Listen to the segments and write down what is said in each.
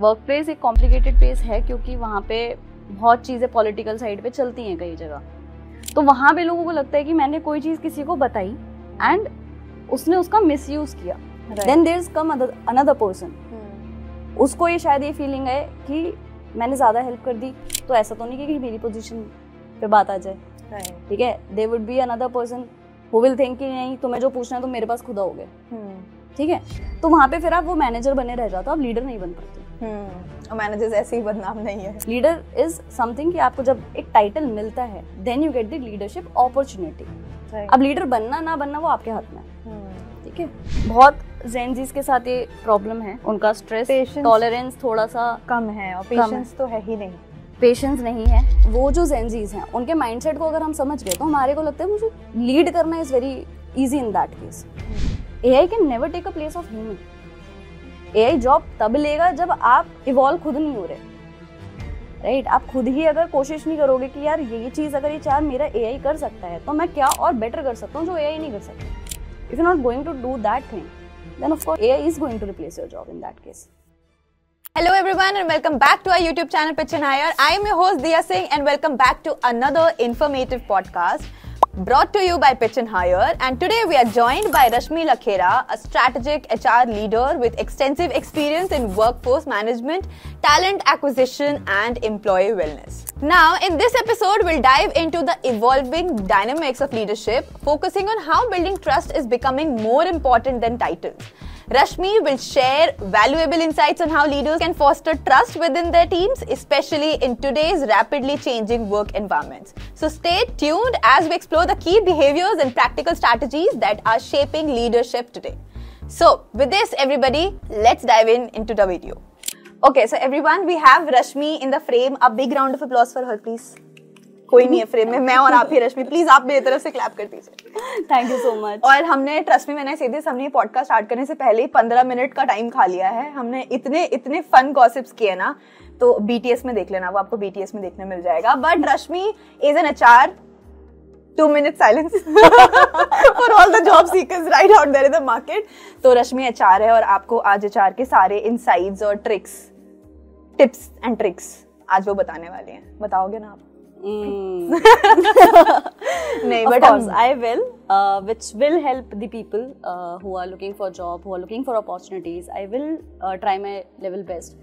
Work place एक complicated place है क्योंकि वहाँ पे बहुत चीज़ें पॉलिटिकल साइड पे चलती हैं कई जगह। तो वहाँ पे लोगों को लगता है कि मैंने कोई चीज़ किसी को बताई एंड उसने उसका मिसयूज किया, then there is come another person, उसको ये शायद ये फीलिंग है कि मैंने ज़्यादा हेल्प कर दी, तो ऐसा तो नहीं कि मेरी पोजीशन पे बात आ जाए, ठीक है। They would be another person who will think कि नहीं तुम्हें जो पूछना है तुम मेरे पास खुद आओगे, ठीक है। तो वहाँ पे फिर आप वो मैनेजर बने रह जाते हो, आप लीडर नहीं बन पाते। मैनेजर्स ऐसे ही बदनाम नहीं है। लीडर इज समथिंग कि आपको जब एक टाइटल मिलता है then you get the leadership opportunity. अब लीडर बनना ना बनना वो आपके हाथ में, ठीक है। बहुत जेनजीज के साथ ये प्रॉब्लम है, उनका स्ट्रेस टॉलरेंस थोड़ा सा कम है और पेशेंस तो है ही नहीं, पेशेंस नहीं है। वो जो जेनजीज हैं उनके माइंडसेट को अगर हम समझ गए तो हमारे को लगता है मुझे लीड करना is very easy in that case. AI can never take a place of human. AI job तब लेगा जब आप इवॉल्व खुद नहीं हो रहे, राइट। आप खुद ही अगर कोशिश नहीं करोगे कि यार ये चीज अगर ये चार मेरा AI कर सकता है तो मैं क्या और बेटर कर सकता हूँ जो AI नहीं कर सकता। If you not going to do that thing then of course AI is going to replace your job in that case. Hello everyone and welcome back to our YouTube channel Pitch and Hire. I am your host Diya Singh and welcome back to another informative podcast brought to you by Pitch and Hire. And today we are joined by Rashmi Lakhera, a strategic HR leader with extensive experience in workforce management, talent acquisition and employee wellness. Now in this episode we'll dive into the evolving dynamics of leadership, focusing on how building trust is becoming more important than titles. Rashmi will share valuable insights on how leaders can foster trust within their teams, especially in today's rapidly changing work environments. So stay tuned as we explore the key behaviors and practical strategies that are shaping leadership today. So with this, everybody, let's dive into the video. Okay, so everyone, we have Rashmi in the frame. A big round of applause for her, please. कोई नहीं है frame में, मैं और आप ही। रश्मि please आप मेरी तरफ से क्लैप कर दीजिए। Thank you so much. और हमने ट्रस्ट मी मैंने सीधे हमने ये पॉडकास्ट स्टार्ट करने से पहले ही 15 मिनट का टाइम खा लिया है। हमने इतने फन गॉसिप्स किए ना, तो BTS में देख लेना, वो आपको BTS में देखने मिल जाएगा। But Rashmi is an HR, 2 minute silence for all the job seekers right out there in the market। तो रश्मि HR है और आपको आज HR के सारे इनसाइट्स और ट्रिक्स, टिप्स एंड ट्रिक्स आज वो बताने वाले हैं। बताओगे ना आप? नहीं, but of course I will, which will help the people who are looking for job, who are looking for opportunities. I will try my level best.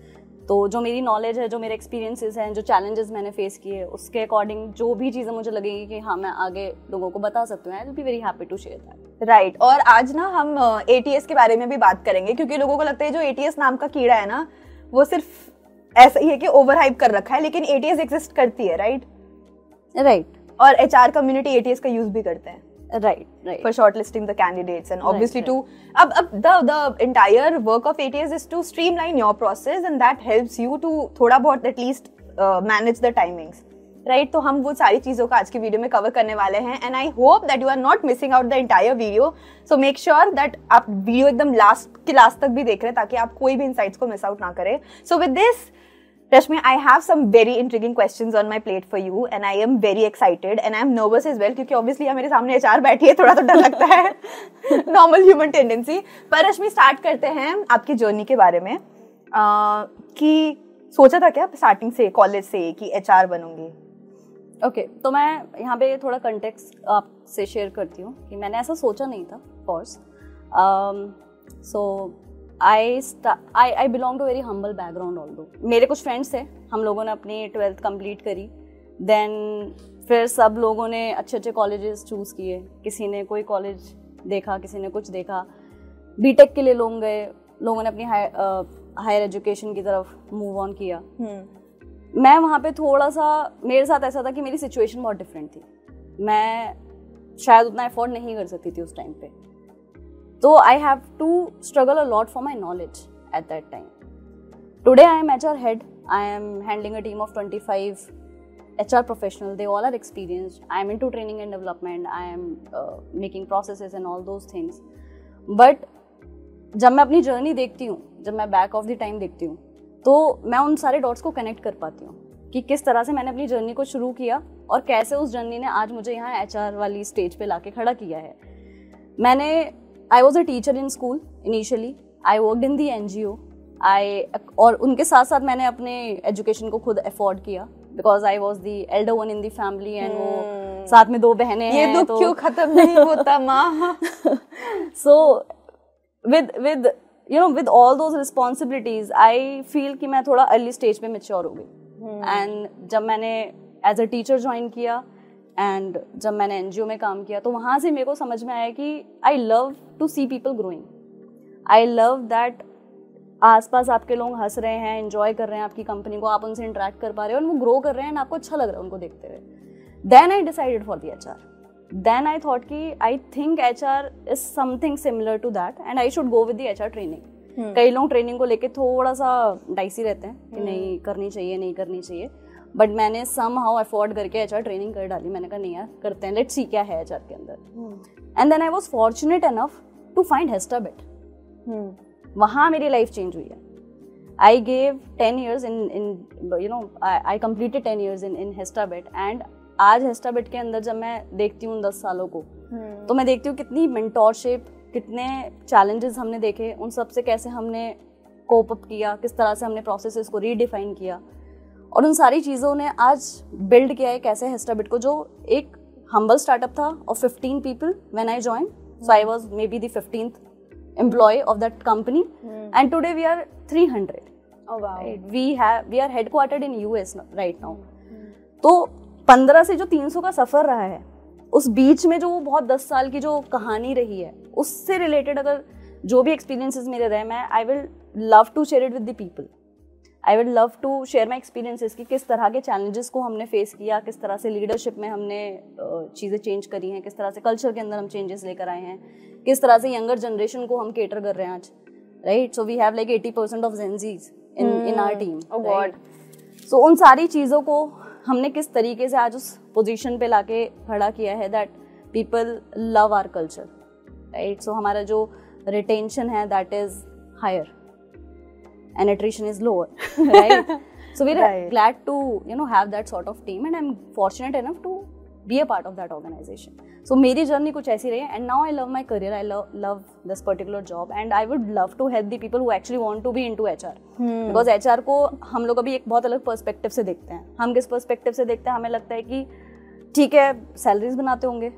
तो जो मेरी नॉलेज है, जो मेरे एक्सपीरियंसेस हैं, जो चैलेंजेस मैंने फेस किए, उसके अकॉर्डिंग जो भी चीज़ें मुझे लगेगी कि हाँ मैं आगे लोगों को बता सकती हूँ, I will be very happy to share that. Right. और आज ना हम ATS के बारे में भी बात करेंगे, क्योंकि लोगों को लगता है जो ATS नाम का कीड़ा है ना, वो सिर्फ ऐसा ही है कि ओवर हाइप कर रखा है, लेकिन ATS एग्जिस्ट करती है, राइट? राइट। और HR कम्युनिटी ATS का यूज भी करते हैं, right for shortlisting the candidates and obviously to the entire work of ATS is to streamline your process and that helps you to थोड़ा बहुत at least manage the timings, right? तो हम वो सारी चीजों का आज की वीडियो में कवर करने वाले हैं and I hope that you are not missing out the entire video, so make sure that आप वीडियो एकदम लास्ट तक भी देख रहे हैं ताकि आप कोई भी इंसाइट्स को मिस आउट ना करें। So with this, Rashmi, I have some very intriguing questions on my plate for you and I am very excited and I am nervous as well क्योंकि obviously यहाँ मेरे सामने HR बैठी है, थोड़ा तो डर लगता है, normal human tendency। पर रश्मि स्टार्ट करते हैं आपकी जर्नी के बारे में, कि सोचा था क्या स्टार्टिंग से कॉलेज से कि HR बनूंगी? ओके, तो मैं यहाँ पे थोड़ा कंटेक्स्ट आपसे शेयर करती हूँ कि मैंने ऐसा सोचा नहीं था, of course. So I belong to a very humble background although। मेरे कुछ फ्रेंड्स थे, हम लोगों ने अपनी 12th कंप्लीट करी, देन फिर सब लोगों ने अच्छे अच्छे कॉलेजेस चूज़ किए, किसी ने कोई कॉलेज देखा, किसी ने कुछ देखा, बीटेक के लिए लोग गए, लोगों ने अपनी हायर एजुकेशन की तरफ मूव ऑन किया। मैं वहाँ पे थोड़ा सा, मेरे साथ ऐसा था कि मेरी सिचुएशन बहुत डिफरेंट थी, मैं शायद उतना एफोर्ड नहीं कर सकती थी उस टाइम पे, तो I have to struggle a lot for my knowledge at that time. Today I am HR head. I am handling a team of 25 HR professionals. They all are experienced. I am into training and development. I am making processes and all those things. But जब मैं अपनी journey देखती हूँ, जब मैं back of the time देखती हूँ, तो मैं उन सारे डॉट्स को कनेक्ट कर पाती हूँ कि किस तरह से मैंने अपनी जर्नी को शुरू किया और कैसे उस जर्नी ने आज मुझे यहाँ HR वाली स्टेज पे लाके खड़ा किया है। I was a teacher in school initially. I worked in the NGO. और उनके साथ साथ मैंने अपने एजुकेशन को खुद अफोर्ड किया because I was the Elder one in the family and वो साथ में 2 बहनें हैं, ये दुख तो क्यों खत्म नहीं होता माँ। सो with all those responsibilities I feel कि मैं थोड़ा अर्ली स्टेज पे मैच्योर हो गई। एंड जब मैंने एज अ टीचर ज्वाइन किया एंड जब मैंने एनजीओ में काम किया तो वहाँ से मेरे को समझ में आया कि I love to see people growing. I love that आसपास आपके लोग हंस रहे हैं, एंजॉय कर रहे हैं आपकी कंपनी को, आप उनसे इंटरेक्ट कर पा रहे हो और वो ग्रो कर रहे हैं, आपको अच्छा लग रहा है उनको देखते हुए। Then I decided for the HR। Then I thought कि I think HR is something similar to that and I should go with the HR training. कई लोग ट्रेनिंग को लेके थोड़ा सा डाइसी रहते हैं कि नहीं करनी चाहिए नहीं करनी चाहिए, बट मैंने सम हाउ अफोर्ड करके HR ट्रेनिंग कर डाली। मैंने कहा नहीं यार करते हैं, लेट्स सी क्या है HR के अंदर। And then I was fortunate enough to find Hestabit. वहाँ मेरी लाइफ चेंज हुई है। I gave 10 years I completed 10 years in Hestabit and आज हेस्टाबिट के अंदर जब मैं देखती हूँ 10 सालों को तो मैं देखती हूँ कितनी मेंटोरशिप, कितने चैलेंजेस हमने देखे, उन सब से कैसे हमने कोप अप किया, किस तरह से हमने प्रोसेसेस को रीडिफाइन किया और उन सारी चीज़ों ने आज बिल्ड किया है कैसे हेस्टाबिट को, जो एक हम्बल स्टार्टअप था of 15 people when I joined. So I was maybe the 15th employee of that company and today we are 300. Oh wow. Right? We are headquartered in US right now. तो 15 से जो 300 का सफर रहा है उस बीच में जो बहुत 10 साल की जो कहानी रही है उससे रिलेटेड अगर जो भी एक्सपीरियंसेस मेरे रहे, मैं I will love to share it with the people. I will love to share my experiences कि किस तरह के चैलेंजेस को हमने फेस किया, किस तरह से लीडरशिप में हमने चीज़ें चेंज करी हैं, किस तरह से कल्चर के अंदर हम चेंजेस लेकर आए हैं, किस तरह से यंगर जनरेशन को हम केटर कर रहे हैं आज। Right, so we have like 80% of Gen Zs in our team. So उन सारी चीज़ों को हमने किस तरीके से आज उस पोजीशन पे लाके खड़ा किया है that people love our culture. Right, so हमारा जो रिटेंशन है that is higher and attrition is lower, right? So we're glad to have that sort of team and I'm fortunate enough to be a part of that organization. So मेरी journey कुछ ऐसी रही है and now I love my career. I love this particular job and I would love to help the people who actually want to be into HR. Because HR को हम लोग अभी एक बहुत अलग पर्सपेक्टिव से देखते हैं। हम किस पर्सपेक्टिव से देखते हैं, हमें लगता है कि ठीक है सैलरीज बनाते होंगे,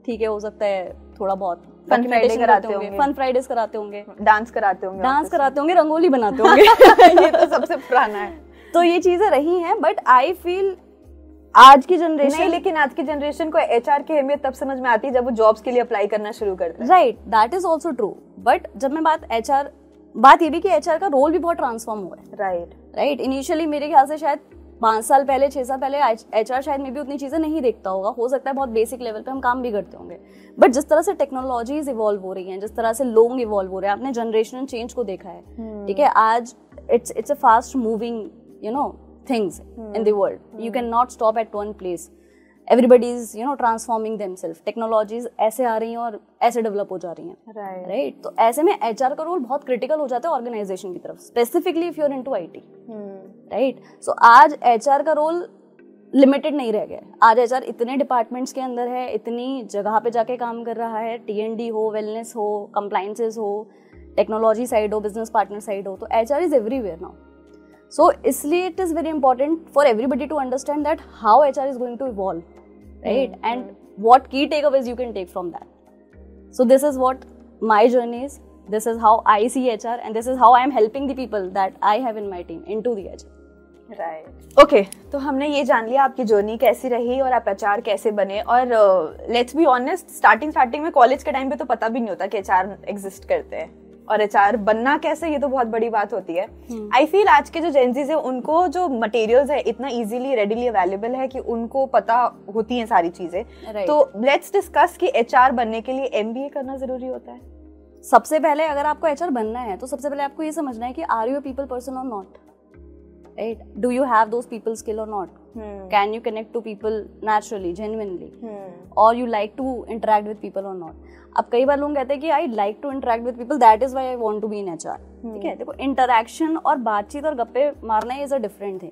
ठीक है हो सकता है थोड़ा बहुत फन फ्राइडे कराते होंगे, फन फ्राइडेज कराते होंगे, डांस कराते होंगे, रंगोली बनाते होंगे। ये तो सबसे पुराना है। तो ये चीजें रही हैं बट आई फील आज की जनरेशन नहीं, लेकिन आज की जनरेशन को एचआर की अहमियत तब समझ में आती है जब वो जॉब्स के लिए अप्लाई करना शुरू करते हैं। Right, that is also true. But जब मैं बात ये भी कि एचआर का रोल भी बहुत ट्रांसफॉर्म हुआ है। राइट, इनिशियली मेरे ख्याल से शायद 5 साल पहले 6 साल पहले एचआर शायद में भी उतनी चीजें नहीं देखता होगा, हो सकता है बहुत बेसिक लेवल पे हम काम भी करते होंगे। बट जिस तरह से टेक्नोलॉजीज इवॉल्व हो रही हैं, जिस तरह से लोग इवॉल्व हो रहे हैं, आपने जनरेशनल चेंज को देखा है। ठीक है, आज it's a fast moving things in the world. You cannot stop at one place. Everybody is transforming themselves. Technologies ऐसे आ रही हैं और ऐसे डेवलप हो जा रही हैं। Right? तो ऐसे में HR का रोल बहुत क्रिटिकल हो जाता है ऑर्गेनाइजेशन की तरफ, specifically if you are into IT. Right, so आज HR का रोल लिमिटेड नहीं रह गया। आज HR इतने डिपार्टमेंट्स के अंदर है, इतनी जगह पे जाके काम कर रहा है, T&D हो, वेलनेस हो, कंप्लायंसेस हो, टेक्नोलॉजी साइड हो, बिजनेस पार्टनर साइड हो, तो HR is everywhere now. So इसलिए it is very important for everybody to understand that how HR is going to evolve, right? And what key takeaways you can take from that. So this is what my journey is. This is how I see HR, and this is how I am helping the people that I have in my team into the HR. Right. Okay. तो हमने ये जान लिया आपकी journey कैसी रही और आप HR कैसे बने। और let's be honest, स्टार्टिंग में कॉलेज के टाइम पे तो पता भी नहीं होता कि HR एग्जिस्ट करते हैं और HR बनना कैसे, ये तो बहुत बड़ी बात होती है। आई फील आज के जो जेंजीज है उनको जो मटेरियल्स है इतना इजीली रेडिली अवेलेबल है कि उनको पता होती हैं सारी चीजें। तो लेट्स डिस्कस कि HR बनने के लिए MBA करना जरूरी होता है। सबसे पहले अगर आपको HR बनना है तो सबसे पहले आपको ये समझना है कि are you a people person और not, right? Do you have those people skill और not? Can you connect to people naturally, genuinely, और you like to interact with people और नॉट? अब कई बार लोग कहते हैं कि I like to interact with people, that is why I want to be in HR. ठीक है, देखो इंटरेक्शन और बातचीत और गप्पे मारना इज अ डिफरेंट थिंग.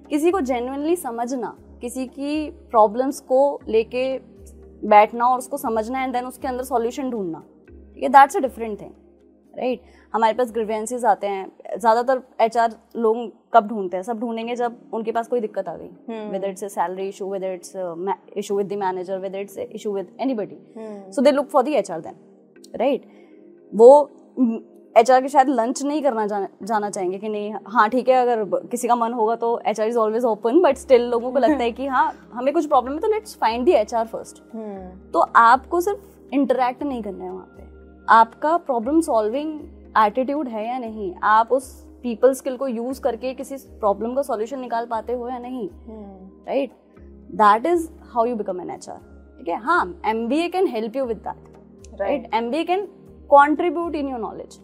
किसी को जेन्युइनली समझना, किसी की प्रॉब्लम्स को लेके बैठना और उसको समझना एंड देन उसके अंदर सॉल्यूशन ढूंढना, ठीक है, that's a different thing, right हमारे पास ग्रीवेंसेस आते हैं, ज़्यादातर HR लोग कब ढूंढते हैं, सब ढूंढेंगे जब उनके पास कोई दिक्कत आ गई, whether it's a salary issue, whether it's issue with the manager, whether it's issue with anybody, so they look for the HR then, right. वो HR के शायद लंच नहीं करना जाना चाहेंगे कि नहीं, हाँ ठीक है, अगर किसी का मन होगा तो HR is always open, but still लोगों को लगता है कि हाँ हमें कुछ प्रॉब्लम है तो let's find the HR first. तो आपको सिर्फ इंटरेक्ट नहीं करना है वहाँ पे, आपका प्रॉब्लम सॉल्विंग एटीट्यूड है या नहीं, आप उस पीपल स्किल को यूज करके किसी प्रॉब्लम का सॉल्यूशन निकाल पाते हो या नहीं, right. That is how you become an HR, ठीक है। हाँ, MBA can help you with that, right. MBA can contribute in your knowledge,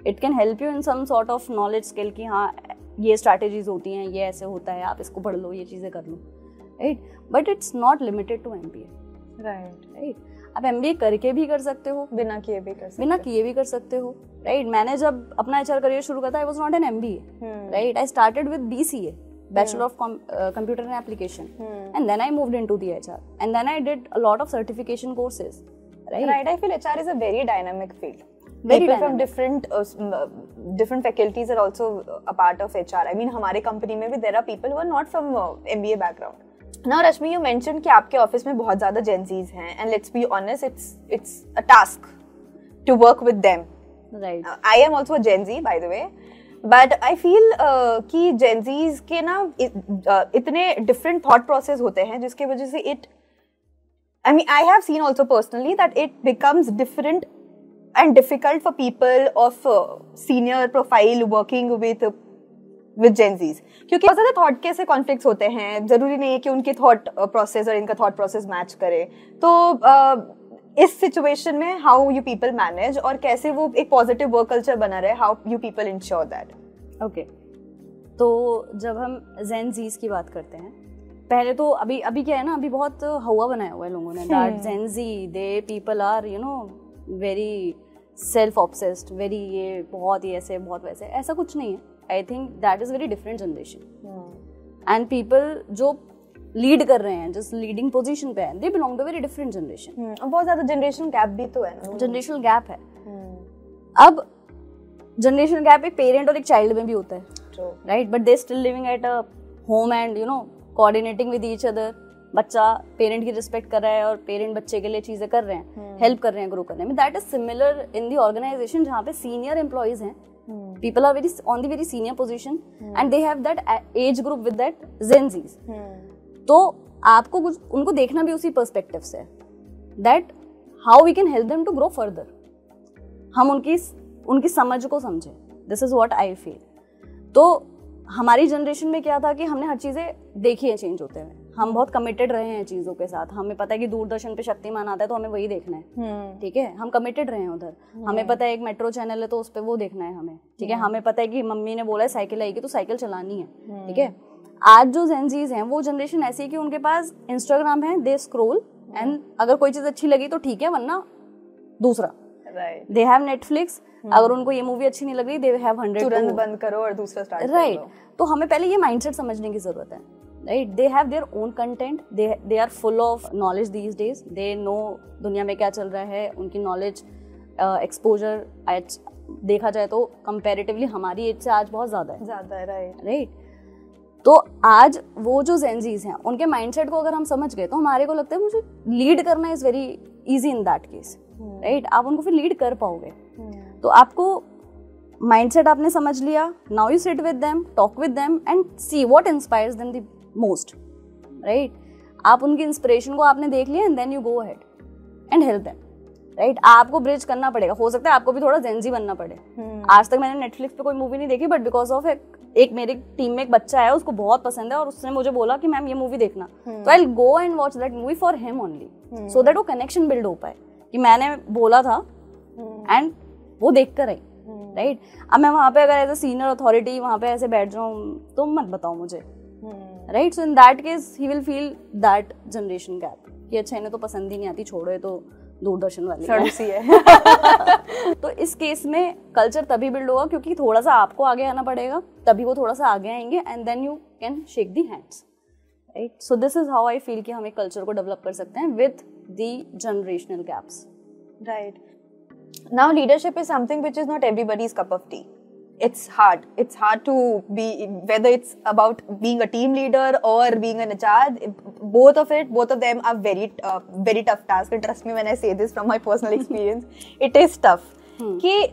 it can help you in some sort of knowledge skill कि हाँ ये strategies होती हैं, ये ऐसे होता है, आप इसको पढ़ लो, ये चीज़ें कर लो, right. But it's not limited to MBA, right. आप MBA करके भी कर सकते हो, बिना किए भी कर सकते हो, राइट। मैंने जब अपना HR करियर शुरू किया था, I was not an MBA, right. I started with BCA, Bachelor of Computer and Application, and then I moved into the HR, and then I did a lot of certification courses, right. I feel HR is a very dynamic field. Very People dynamic. from different faculties are also a part of HR. I mean, हमारे company में भी there are people who are not from MBA background. Now, Rashmi, you mentioned कि आपके office में बहुत ज़्यादा Gen Zs हैं, and let's be honest, it's a task to work with them. Right. I am also a Gen Z, by the way, but I feel कि Gen Zs के ना इतने different thought process होते हैं जिसके वजह से I mean, I have seen also personally that it becomes different and difficult for people of senior profile working with Gen Zs, क्योंकि बहुत ज़्यादा थॉट के से कॉन्फ्लिक्ट्स होते हैं, जरूरी नहीं है कि उनके थॉट प्रोसेस और इनका थॉट प्रोसेस मैच करे। तो इस सिचुएशन में हाउ यू पीपल मैनेज और कैसे वो एक पॉजिटिव वर्क कल्चर बना रहे, how you people ensure that? Okay, तो जब हम Gen Zs की बात करते हैं, पहले तो अभी क्या है ना, अभी बहुत हवा बनाया हुआ है लोगों ने, that Gen Z they people are very self obsessed, very ये बहुत ही ऐसे बहुत वैसे, ऐसा कुछ नहीं है। I think that is very different generation, and people जो लीड कर रहे हैं, जिस लीडिंग पोजीशन पे हैं, they belong to very different generation. बहुत ज्यादा जनरेशन गैप भी तो है ना, जनरेशनल गैप है। अब जनरेशन गैप एक पेरेंट और एक चाइल्ड में भी होता है, right, but they still living at a home and coordinating with each other. बच्चा पेरेंट की रिस्पेक्ट कर रहा है और पेरेंट बच्चे के लिए चीजें कर रहे हैं, हेल्प कर रहे हैं ग्रो करने में। That is similar in the organization जहाँ पे सीनियर एम्प्लॉइज हैं, people are very on the very senior position and they have that age group with that Gen Zs। तो आपको कुछ उनको देखना भी उसी पर्सपेक्टिव से, that how we can help them to grow further, हम उनकी समझ को समझे। This is what I feel. तो हमारी जनरेशन में क्या था कि हमने हर चीजें देखी है चेंज होते हुए, हम बहुत कमिटेड रहे हैं चीजों के साथ। हमें पता है कि दूरदर्शन पे शक्तिमान आता है तो हमें वही देखना है, ठीक है, हम कमिटेड रहे हैं उधर। हमें पता है एक मेट्रो चैनल है तो उस पर वो देखना है हमें, ठीक है। हमें पता है कि मम्मी ने बोला है साइकिल आएगी तो साइकिल चलानी है, ठीक है। आज जो Gen Zs हैं वो जनरेशन ऐसी है कि उनके पास इंस्टाग्राम है, दे स्क्रोल एंड अगर कोई चीज अच्छी लगी तो ठीक है, वरना दूसरा, दे हैव नेटफ्लिक्स, अगर उनको ये मूवी अच्छी नहीं लग रही, दे हैव 100 तुरंत बंद करो और दूसरा स्टार्ट करो, राइट। तो हमें पहले ये माइंडसेट समझने की जरूरत है, right. They have their own content, they are full of knowledge these days, they know दुनिया में क्या चल रहा है। उनकी नॉलेज एक्सपोजर देखा जाए तो कंपैरेटिवली हमारी एज से आज बहुत ज्यादा है, राइट। तो आज वो जो Gen Zs हैं उनके माइंडसेट को अगर हम समझ गए तो हमारे को लगता है मुझे लीड करना is very easy in that case, right. आप उनको फिर लीड कर पाओगे। तो आपको माइंडसेट आपने समझ लिया, now you sit with them, talk with them and see what inspires them the most, right. आप उनकी इंस्पिरेशन को आपने देख लिया and then you go ahead and help them, right. आपको ब्रिज करना पड़ेगा, हो सकता है आपको भी थोड़ा Gen Z बनना पड़े। आज तक मैंने नेटफ्लिक्स पे कोई मूवी नहीं देखी, बट बिकॉज ऑफ एक मेरी टीम में एक बच्चा है, उसको बहुत पसंद है और उसने मुझे बोला कि मैम ये मूवी देखना, तो I will go and watch that movie for him only, so that वो कनेक्शन बिल्ड हो पाए कि मैंने बोला था एंड वो देख कर आई, राइट। अब मैं वहां पे अगर एज अ सीनियर अथॉरिटी वहां पे ऐसे बैठ जाऊं तो मत बताओ मुझे, right. So in that case he will feel that generation gap कि अच्छा इन्हें तो पसंद ही नहीं आती, छोड़ो ये तो दूरदर्शन वाली है। तो इस केस में कल्चर तभी बिल्ड होगा क्योंकि थोड़ा सा आपको आगे आना पड़ेगा, तभी वो थोड़ा सा आगे आएंगे and then you can shake the hands, right. So this is how I feel कि हम एक कल्चर को डेवलप कर सकते हैं with the generational gaps, right. Now leadership is something which is not everybody's cup of tea. It's hard to be, whether it's about being a team leader or being an HR, both of them are very tough task. And trust me when I say this from my personal experience, it is tough. कि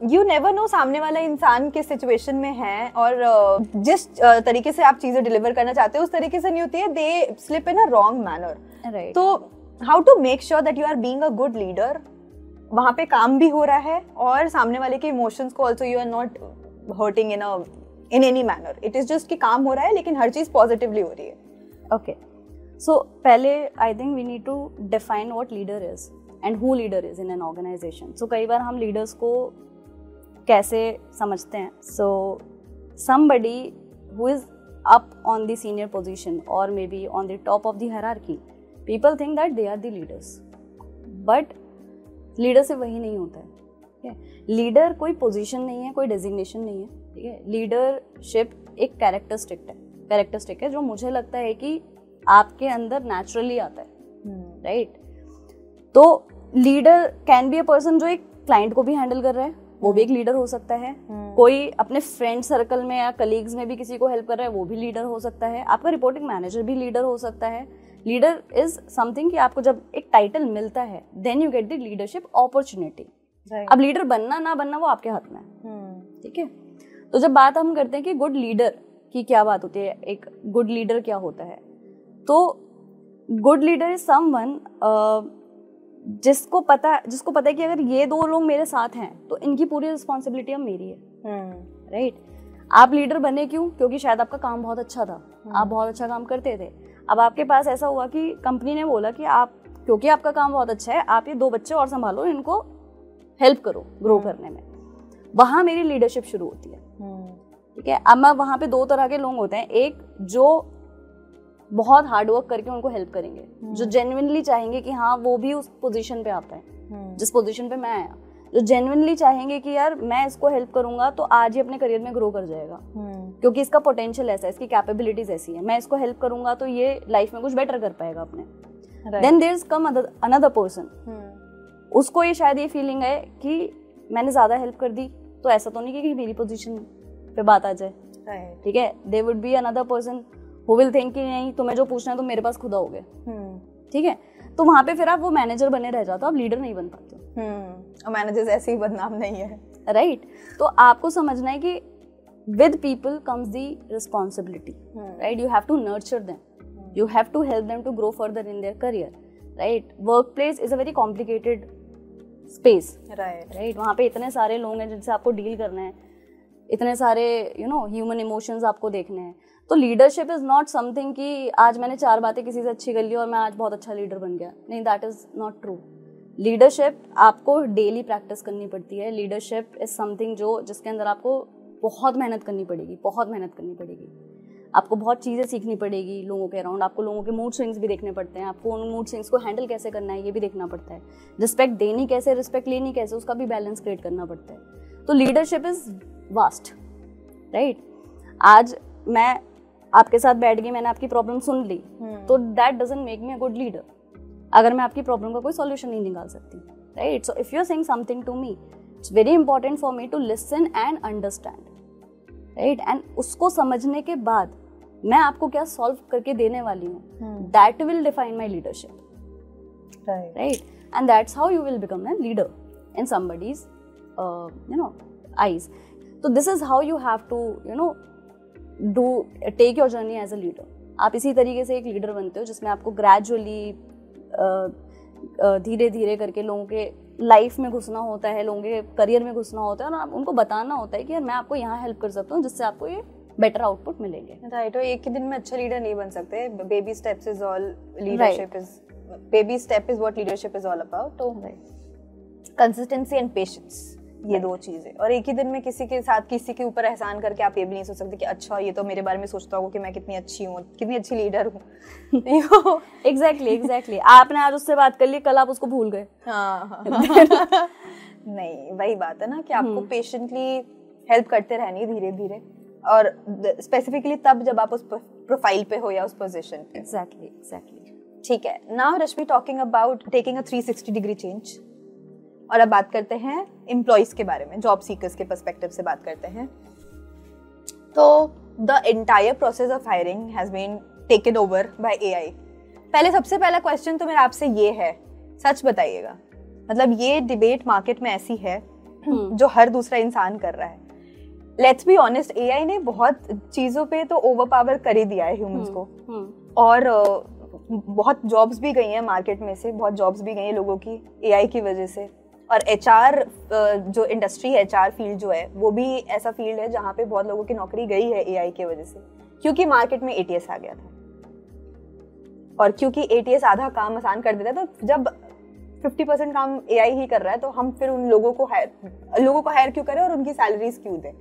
you never know सामने वाला इंसान किस situation में है और जिस तरीके से आप चीजें डिलीवर करना चाहते हो उस तरीके से नहीं होती है, they slip in a wrong manner. Right. तो how to make sure that you are being a good leader, वहाँ पे काम भी हो रहा है और सामने वाले के इमोशंस को also you are not hurting in any manner. It is just कि काम हो रहा है लेकिन हर चीज पॉजिटिवली हो रही है. ओके, सो पहले I think we need to define what leader is and who leader is in an organisation. So कई बार हम लीडर्स को कैसे समझते हैं. So somebody who is up on the senior position और maybe on the top of the hierarchy, people think that they are the leaders, but leader से वही नहीं होता है. ठीक है, लीडर कोई पोजीशन नहीं है, कोई डेजिग्नेशन नहीं है. ठीक है, लीडरशिप एक कैरेक्टरिस्टिक है जो मुझे लगता है कि आपके अंदर नेचुरली आता है. राइट. तो leader can be a person जो एक क्लाइंट को भी हैंडल कर रहा है, वो भी एक लीडर हो सकता है. कोई अपने फ्रेंड सर्कल में या कलीग्स में भी किसी को हेल्प कर रहा है, वो भी लीडर हो सकता है. आपका रिपोर्टिंग मैनेजर भी लीडर हो सकता है. लीडर इज समथिंग कि आपको जब एक टाइटल मिलता है then you get the leadership opportunity. अब लीडर बनना ना बनना वो आपके हाथ में है. ठीक है, तो जब बात हम करते हैं कि गुड लीडर की क्या बात होती है, एक गुड लीडर क्या होता है, तो गुड लीडर इज समवन जिसको पता है कि अगर ये दो लोग मेरे साथ हैं तो इनकी पूरी रिस्पॉन्सिबिलिटी अब मेरी है. राइट. आप लीडर बने क्यों? क्योंकि शायद आपका काम बहुत अच्छा था, आप बहुत अच्छा काम करते थे. अब आपके पास ऐसा हुआ कि कंपनी ने बोला कि आप, क्योंकि आपका काम बहुत अच्छा है, आप ये 2 बच्चे और संभालो, इनको हेल्प करो ग्रो करने में. वहां मेरी लीडरशिप शुरू होती है. ठीक है, अब वहां पे 2 तरह के लोग होते हैं. एक जो बहुत हार्ड वर्क करके उनको हेल्प करेंगे, जो जेन्युइनली चाहेंगे कि हाँ वो भी उस पोजीशन पे आ पाए जिस पोजीशन पे मैं आया, जो जेन्युइनली चाहेंगे कि यार मैं इसको हेल्प करूंगा तो आज ही अपने करियर में ग्रो कर जाएगा, क्योंकि इसका पोटेंशियल ऐसा है, इसकी कैपेबिलिटीज ऐसी है, मैं इसको हेल्प करूंगा तो ये लाइफ में कुछ बेटर कर पाएगा अपने. Then there is come another person, उसको ये शायद ये फीलिंग है कि मैंने ज्यादा हेल्प कर दी तो ऐसा तो नहीं कि मेरी पोजीशन पे बात आ जाए. ठीक है, they would be another person who will think कि नहीं तुम्हें जो पूछना है तो मेरे पास खुदा हो गया. ठीक है, तो वहां पे फिर आप वो मैनेजर बने रह जाते हो, आप लीडर नहीं बन पाते. और मैनेजर्स ऐसे ही बदनाम नहीं है. राइट. तो आपको समझना है कि with people comes the responsibility. Right, you have to nurture them, you have to help them to grow further in their career. Right, workplace is a very complicated space. Right, वहाँ पे इतने सारे लोग हैं जिनसे आपको डील करना है, इतने सारे ह्यूमन इमोशंस आपको देखने हैं. तो लीडरशिप इज नॉट समथिंग कि आज मैंने 4 बातें किसी से अच्छी कर ली और मैं आज बहुत अच्छा लीडर बन गया. नहीं, that is not true. Leadership आपको डेली प्रैक्टिस करनी पड़ती है. लीडरशिप इज समथिंग जिसके अंदर आपको बहुत मेहनत करनी पड़ेगी. आपको बहुत चीज़ें सीखनी पड़ेगी लोगों के अराउंड. आपको लोगों के मूड स्विंग्स भी देखने पड़ते हैं, आपको उन मूड स्विंग्स को हैंडल कैसे करना है ये भी देखना पड़ता है. रिस्पेक्ट देनी कैसे, रिस्पेक्ट लेनी कैसे, उसका भी बैलेंस क्रिएट करना पड़ता है. तो लीडरशिप इज वास्ट. राइट. आज मैं आपके साथ बैठ गई, मैंने आपकी प्रॉब्लम सुन ली, तो that doesn't make me a good leader अगर मैं आपकी प्रॉब्लम का कोई सॉल्यूशन नहीं निकाल सकती. Right. So if you are saying something to me, it's very important for me to listen and understand. Right. And उसको समझने के बाद मैं आपको क्या सॉल्व करके देने वाली हूँ, that will define my leadership. Right. And that's how you will become a leader in somebody's eyes. So this is how you have to take your journey as a leader. आप इसी तरीके से एक leader बनते हो जिसमें आपको gradually धीरे धीरे करके लोगों के लाइफ में घुसना होता है, लोगों के करियर में घुसना होता है और उनको बताना होता है कि यार मैं आपको यहाँ हेल्प कर सकता हूँ जिससे आपको ये बेटर आउटपुट मिलेंगे. राइट. और एक ही दिन में अच्छा लीडर नहीं बन सकते. Baby steps is all leadership is. Baby step is what leadership is all about. तो कंसिस्टेंसी एंड पेशेंस, ये 2 चीजें. और एक ही दिन में किसी के साथ किसी के ऊपर एहसान करके आप ये भी नहीं सोच सकते कि अच्छा ये तो मेरे बारे में सोचता होगा कि मैं कितनी अच्छी हूँ, कितनी अच्छी लीडर हूँ. एग्जैक्टली. आपने आज उससे बात कर ली, कल आप उसको भूल गए. हाँ. नहीं, वही बात है ना कि आपको पेशेंटली हेल्प करते रहनी धीरे धीरे, और स्पेसिफिकली तब जब आप उस प्रोफाइल पे हो या उस पोजीशन पे. एग्जैक्टली. ठीक है. Now Rashmi, talking about taking a 360 degree change. और अब बात करते हैं एम्प्लॉइज के बारे में, जॉब सीकर्स के पर्सपेक्टिव से बात करते हैं। तो the entire process of hiring has been taken over by AI. पहले सबसे पहला क्वेश्चन तो मेरा आपसे ये है, सच बताइएगा, मतलब ये डिबेट मार्केट में ऐसी है जो हर दूसरा इंसान कर रहा है। लेट्स बी ऑनेस्ट, एआई ने बहुत चीजों पे तो ओवरपावर कर ही दिया है ह्यूमंस को, और बहुत जॉब्स भी गई हैं मार्केट में से, बहुत जॉब्स भी गई हैं लोगों की एआई की वजह से। और एचआर जो इंडस्ट्री है, एचआर फील्ड जो है, वो भी ऐसा फील्ड है जहाँ पे बहुत लोगों की नौकरी गई है एआई की वजह से, क्योंकि मार्केट में एटीएस आ गया था। और क्योंकि एटीएस आधा काम आसान कर देता है, तो जब 50% काम एआई ही कर रहा है, तो हम फिर उन लोगों को हायर क्यों करें और उनकी सैलरीज क्यों दें?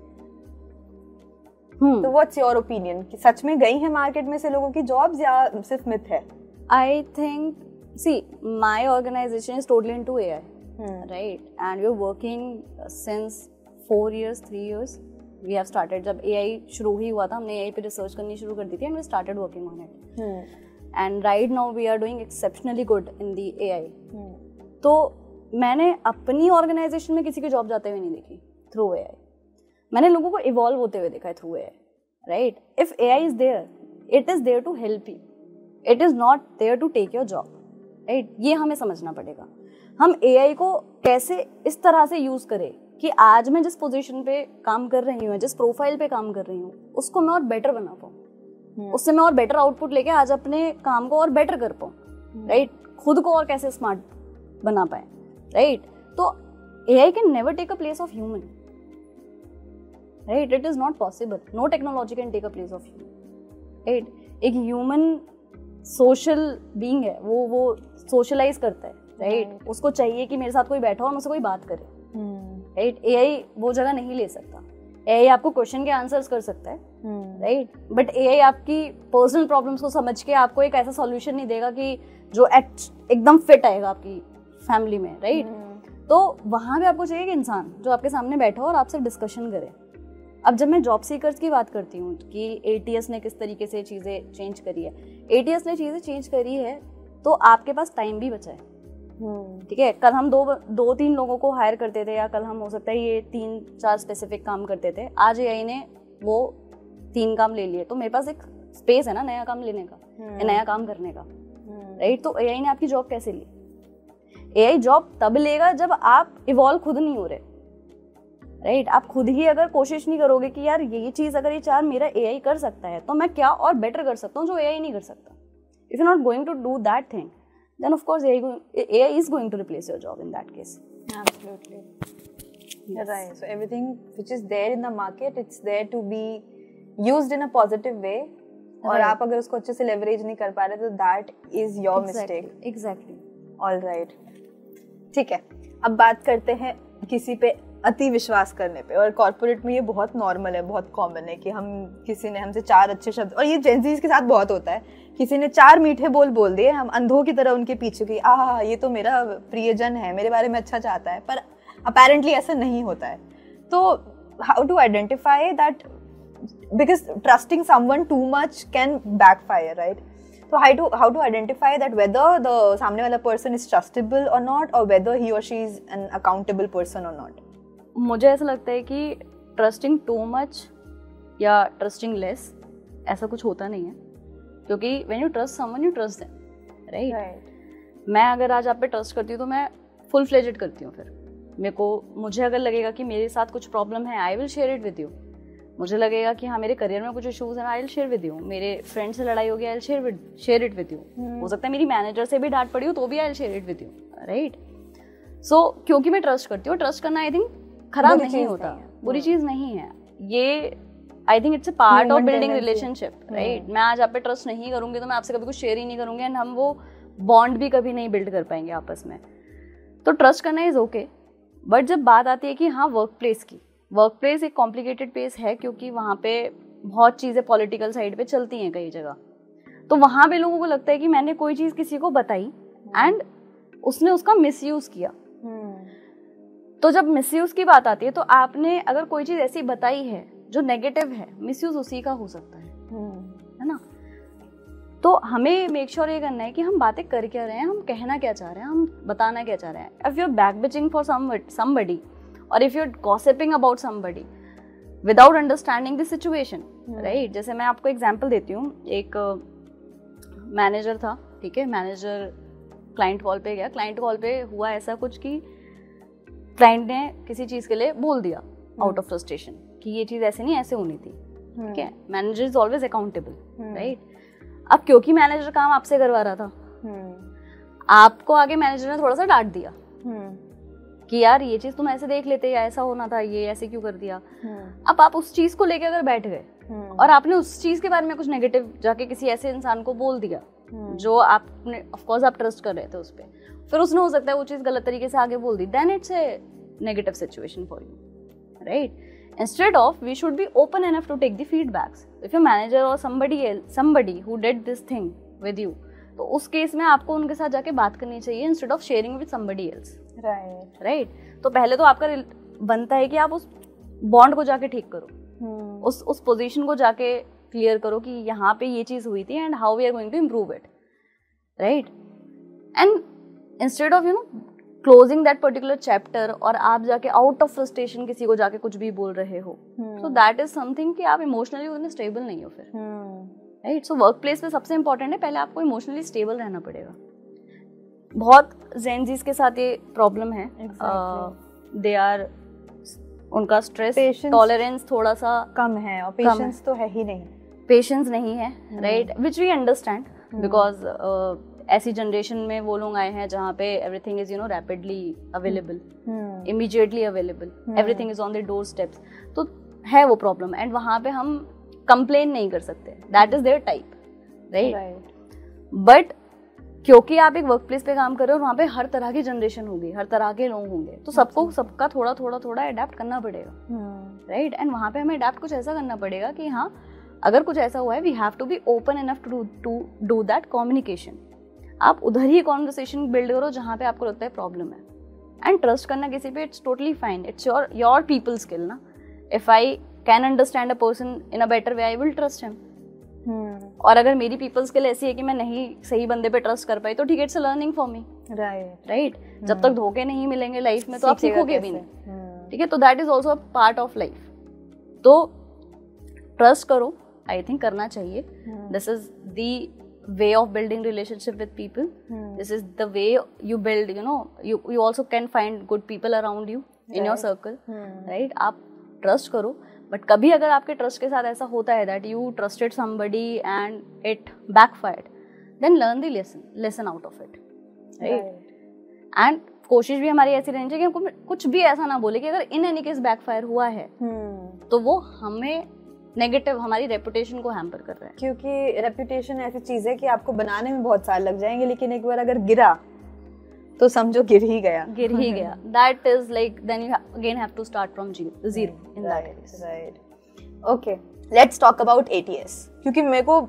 तो व्हाट्स योर ओपिनियन, कि सच में गई है मार्केट में से लोगों की जॉब्स या सिर्फ मिथ है? I think, see, my organization is totally into AI, right, and we are working since 4 years 3 years we have started. जब एआई शुरू ही हुआ था, हमने एआई पे रिसर्च करनी शुरू कर दी थी, and we started working on it, and right now we are doing exceptionally good in the AI. तो मैंने अपनी ऑर्गेनाइजेशन में किसी की जॉब जाते हुए नहीं देखी थ्रू एआई, मैंने लोगों को इवॉल्व होते हुए देखा है through AI, right. If AI is there, it is there to help you, it is not there to take your job, right. ये हमें समझना पड़ेगा। हम एआई को कैसे इस तरह से यूज करें कि आज मैं जिस पोजीशन पे काम कर रही हूँ, जिस प्रोफाइल पे काम कर रही हूँ, उसको मैं और बेटर बना पाऊँ, उससे मैं और बेटर आउटपुट लेके आज अपने काम को और बेटर कर पाऊँ, राइट। खुद को और कैसे स्मार्ट बना पाए, राइट। तो AI can never take a place of human, right, it is not possible. No technology can take a place of human, right. एक ह्यूमन सोशल बीइंग है, वो सोशलाइज करता है, राइट। उसको चाहिए कि मेरे साथ कोई बैठा और मुझसे कोई बात करे, राइट। एआई वो जगह नहीं ले सकता। एआई आपको क्वेश्चन के आंसर्स कर सकता है, राइट, बट एआई आपकी पर्सनल प्रॉब्लम्स को समझ के आपको एक ऐसा सॉल्यूशन नहीं देगा कि जो एकदम फिट आएगा आपकी फैमिली में, राइट। तो वहां पे आपको चाहिए कि इंसान जो आपके सामने बैठा हो और आपसे डिस्कशन करे। अब जब मैं जॉब सीकर्स की बात करती हूँ कि एटीएस ने किस तरीके से चीजें चेंज करी है, एटीएस ने चीजें चेंज करी है तो आपके पास टाइम भी बचा है, ठीक है। कल हम दो तीन लोगों को हायर करते थे, या कल हम हो सकता है ये 3-4 स्पेसिफिक काम करते थे, आज एआई ने वो 3 काम ले लिए, तो मेरे पास एक स्पेस है ना नया काम लेने का, नया काम करने का, राइट। तो एआई ने आपकी जॉब कैसे ली? एआई जॉब तब लेगा जब आप इवॉल्व खुद नहीं हो रहे, राइट। आप खुद ही अगर कोशिश नहीं करोगे कि यार ये चीज अगर ये 4 मेरा एआई कर सकता है तो मैं क्या और बेटर कर सकता हूँ जो एआई नहीं कर सकता। If you not going to do that thing, then of course AI is going to replace your job in that case. Absolutely. Yes. Right. So everything which is there in the market, it's there to be used in a positive way. और आप अगर उसको अच्छे से leverage नहीं कर पा रहे तो that is your mistake. Exactly. All right. ठीक है. अब बात करते हैं किसी पे अति विश्वास करने पे, और कॉर्पोरेट में ये बहुत नॉर्मल है, बहुत कॉमन है कि हम किसी ने हमसे 4 अच्छे शब्द, और ये जेंजीज के साथ बहुत होता है, किसी ने 4 मीठे बोल दिए, हम अंधों की तरह उनके पीछे की ये तो मेरा प्रियजन है, मेरे बारे में अच्छा चाहता है, पर अपेरेंटली ऐसा नहीं होता है। तो how to identify that, because trusting someone too much can backfire, right. तो how to identify that whether the सामने वाला person is trustable or not, or whether he or she is an accountable person or not? मुझे ऐसा लगता है कि trusting too much या trusting less ऐसा कुछ होता नहीं है, क्योंकि when you trust someone you trust them, right. मैं अगर आज आप पे ट्रस्ट करती हूँ तो मैं फुल फ्लेजेड करती हूँ। फिर मुझे अगर लगेगा कि मेरे साथ कुछ प्रॉब्लम है, आई will share it with you. मुझे लगेगा कि हाँ मेरे करियर में कुछ इश्यूज हैं, आई विल शेयर विद यू। मेरे फ्रेंड से लड़ाई हो गई, आई will share it with you. हो सकता है मेरी मैनेजर से भी डांट पड़ी हो तो भी I will share it with you, right. So क्योंकि मैं ट्रस्ट करती हूँ, ट्रस्ट करना आई थिंक खराब नहीं होता, बुरी चीज नहीं है ये। I think it's a part of building relationship, right. मैं आज आप पे ट्रस्ट नहीं करूंगी तो मैं आपसे कभी कुछ शेयर ही नहीं करूंगी, एंड हम वो बॉन्ड भी कभी नहीं बिल्ड कर पाएंगे आपस में। तो ट्रस्ट करना इज ओके, बट जब बात आती है कि हाँ वर्क प्लेस एक कॉम्प्लिकेटेड प्लेस है, क्योंकि वहाँ पे बहुत चीज़ें पॉलिटिकल साइड पे चलती हैं कई जगह। तो वहाँ पे लोगों को लगता है कि मैंने कोई चीज़ किसी को बताई एंड उसने उसका मिसयूज किया। तो जब मिसयूज की बात आती है तो आपने अगर कोई चीज़ ऐसी बताई है जो नेगेटिव है, मिसयूज उसी का हो सकता है ना। तो हमें मेक श्योर ये करना है कि हम बातें कर क्या रहे हैं, हम कहना क्या चाह रहे हैं, हम बताना क्या चाह रहे हैं. If you are back bitching for somebody और if you are gossiping about somebody without understanding the situation, right. जैसे मैं आपको एग्जांपल देती हूँ. एक मैनेजर था, ठीक है. मैनेजर क्लाइंट कॉल पे गया. क्लाइंट कॉल पे हुआ ऐसा कुछ कि क्लाइंट ने किसी चीज़ के लिए बोल दिया आउट ऑफ फ्रस्ट्रेशन कि ये चीज़ ऐसे नहीं ऐसे होनी थी, ठीक है. Manager is always accountable, right. अब क्योंकि मैनेजर काम आपसे करवा रहा था, आपको आगे मैनेजर ने थोड़ा सा डांट दिया कि यार ये चीज तुम ऐसे देख लेते, या ऐसा होना था, ये ऐसे क्यों कर दिया. अब आप उस चीज को लेके अगर बैठ गए और आपने उस चीज के बारे में कुछ नेगेटिव जाके किसी ऐसे इंसान को बोल दिया जो आपने ऑफ कोर्स आप ट्रस्ट कर रहे थे उस पे, फिर उसने हो सकता है वो चीज गलत तरीके से आगे बोल दी, then it's a negative situation for you, right. Instead of, we should be open enough to take the feedbacks. If your manager or somebody who did this thing with you, तो उस केस में आपको उनके साथ जाके बात करनी चाहिए instead of sharing with somebody else. Right. तो पहले तो आपका बनता है कि आप उस बॉन्ड को जाके ठीक करो, उस पोजीशन को जाके क्लियर करो कि यहाँ पे ये चीज हुई थी and how we are going to improve it, right? And instead of closing that particular chapter और आप जाके आउट ऑफ फ्रस्ट्रेशन किसी को जाके कुछ भी बोल रहे हो, सो दैट इज समथिंग कि आप इमोशनली उतने स्टेबल नहीं हो फिर, राइट. सो वर्क प्लेस पे सबसे इंपॉर्टेंट है पहले आपको इमोशनली स्टेबल रहना पड़ेगा. बहुत जेनजीज के साथ ये प्रॉब्लम है. दे आर उनका स्ट्रेस टॉलरेंस थोड़ा सा कम है और पेशेंस तो है ही नहीं, पेशेंस नहीं है, right. Which we understand because ऐसी जनरेशन में वो लोग आए हैं जहाँ पे everything is rapidly available, immediately available, everything is on the door steps. तो है वो प्रॉब्लम एंड वहाँ पे हम कंप्लेन नहीं कर सकते, that is their type, right. But क्योंकि आप एक वर्क प्लेस पे काम कर रहे हो और वहाँ पे हर तरह की जनरेशन होगी, हर तरह के लोग होंगे, तो सबको सबका थोड़ा थोड़ा थोड़ा अडेप्ट करना पड़ेगा, राइट. एंड वहाँ पे हमें अडेप्ट कुछ ऐसा करना पड़ेगा कि हाँ अगर कुछ ऐसा हुआ है we have to be open enough to do that communication. आप उधर ही कॉन्वर्सेशन बिल्ड करो जहाँ पे आपको लगता है प्रॉब्लम है. एंड ट्रस्ट करना किसी पे it's totally fine, it's your people skill ना. If I can understand a person in a better way I will trust him. और अगर मेरी पीपल स्किल ऐसी है कि मैं नहीं सही बंदे पे ट्रस्ट कर पाई तो ठीक है, it's a learning for me, right. जब तक धोखे नहीं मिलेंगे लाइफ में तो आप सीखोगे भी नहीं, ठीक है. तो that is also a part of life. तो ट्रस्ट करो, आई थिंक करना चाहिए. This is the way of building relationship with people. This is the way you build, you also can find good people around you in your circle, right. आप trust करो, but कभी अगर आपके trust के साथ ऐसा होता है that you trusted somebody and it backfired, then learn the lesson out of it, right. And कोशिश भी हमारी ऐसी रहनी चाहिए कि हमको कुछ भी ऐसा ना बोले कि अगर in any case backfire हुआ है तो वो हमें नेगेटिव हमारी रेपुटेशन को हैम्पर कर रहा है. क्योंकि रेपुटेशन ऐसी चीज है कि आपको बनाने में बहुत साल लग जाएंगे, लेकिन एक बार अगर गिरा तो समझो गिर ही गया. That is like then you again have to start from zero in that case, right. Okay, let's talk about ATS. क्योंकि मेरे को